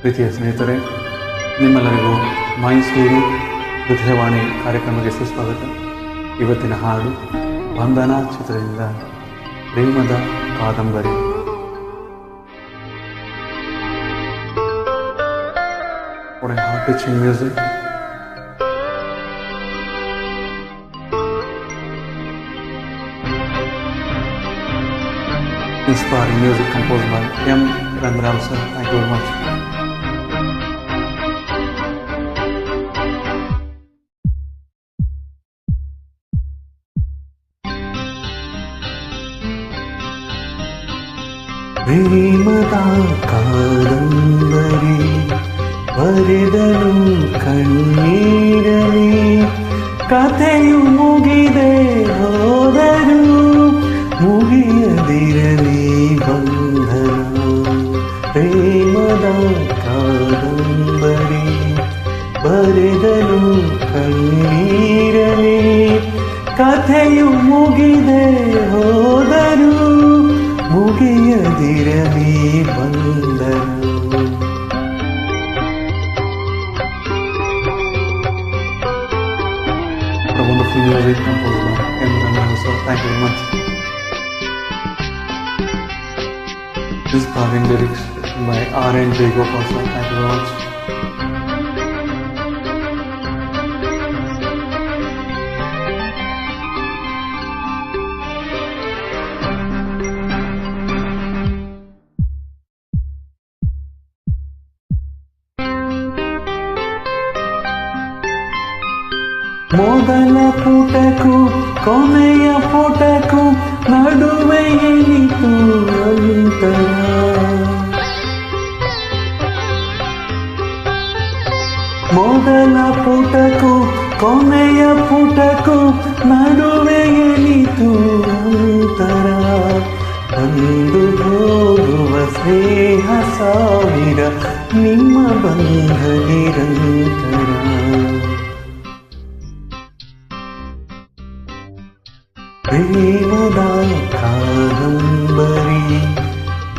ಪ್ರೀತಿಯ ಸ್ನೇಹಿತರೆ, ನಿಮ್ಮೆಲ್ಲರಿಗೂ ಮೈಸೂರು ಹೃದಯವಾಣಿ ಕಾರ್ಯಕ್ರಮಕ್ಕೆ ಸುಸ್ವಾಗತ. ಇವತ್ತಿನ ಹಾಡು ಬಂಧನ ಚಿತ್ರದಿಂದ ಪ್ರೇಮದ ಕಾದಂಬರಿ. What a heart-touching music. Inspiring music composed by M. Randrav sir. Thank you very much. ಪ್ರೇಮದ ಕಾದಂಬರಿ ಬರೆದನು ಕಣ್ಣೀರಲಿ, ಕಥೆಯು ಮುಗಿದೆ ಹೋದರೂ ಮುಗಿಯದಿರಲಿ ಬಂಧನ. ಪ್ರೇಮದ ಕಾದಂಬರಿ ಬರೆದನು ಕಣ್ಣೀರಲಿ, ಕಥೆಯು ಮುಗಿದೆ ಹೋದರೂ ಮುಗಿಯದಿರಲಿ ಬಂಧನ. What a wonderful music composed by M. Randrav sir. Thank you very much. Inspiring lyrics by R.N. Jayagopal sir. Thank you very much. ಮೊದಲ ಪುಟಕ್ಕೂ ಕೊನೆಯ ಪುಟಕ್ಕೂ ನಡುವೆ ಏನಿತು ಅಂತರ. ಮೊದಲ ಪುಟಕ್ಕೂ ಕೊನೆಯ ಪುಟಕ್ಕೂ ನಡುವೆ ಏನಿತು ಅಂತರ. ಬಂದು ಹೋಗುವ ಸ್ನೇಹ ಸಾವಿರ, ನಿಮ್ಮ ಬಂಧ ನಿರಂತರ. ಪ್ರೇಮದ ಕಾದಂಬರಿ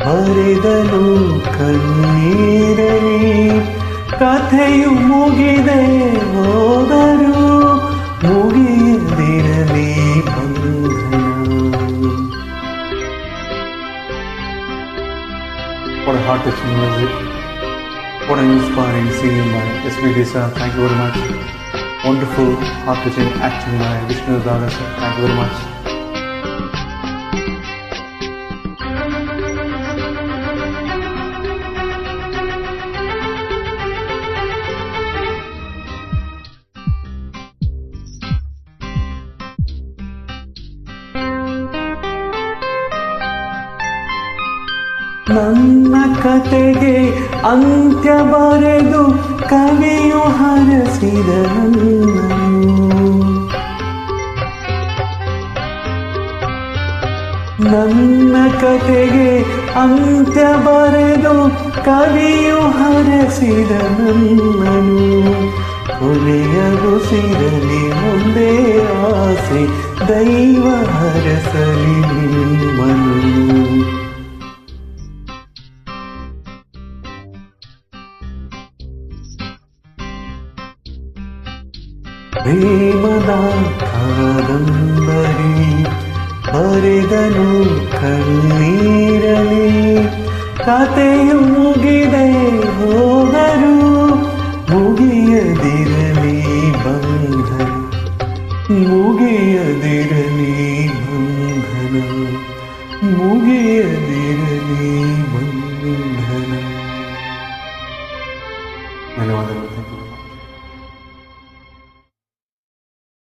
ಬರೆದನು ಕಣ್ಣೀರಲಿ, ಕಥೆಯು ಮುಗಿದೆ ಹೋದರೂ ಮುಗಿಯದಿರಲಿ ಬಂಧನ. What a heart-touching music. What an inspiring singing by S.V.D. sir. Thank you very much. Wonderful heart-touching acting by Vishnu Dada sir. Thank you very much. ನನ್ನ ಕತೆಗೆ ಅಂತ್ಯ ಬರೆದು ಕವಿಯು ಹರಸಿದ ನನ್ನ ಕತೆಗೆ ಅಂತ್ಯ ಬರೆದು ಕವಿಯು ಹರಸಿದ ನನ್ನನು. ಕೊನೆಯಗುಸಿರಲಿ ಮುಂದೆ ಆಸೆ, ದೈವ ಹರಸಲಿ ನಿಮ್ಮನು. ಪ್ರೇಮದ ಕಾದಂಬರಿ ಬರೆದನು ಕಣ್ಣೀರಲಿ, ಕಥೆಯು ಮುಗಿದೆ ಹೋದರೂ ಮುಗಿಯದಿರಲಿ ಬಂಧನ. ಮುಗಿಯದಿರಲಿ ಬಂಧನ, ಮುಗಿಯದಿರಲಿ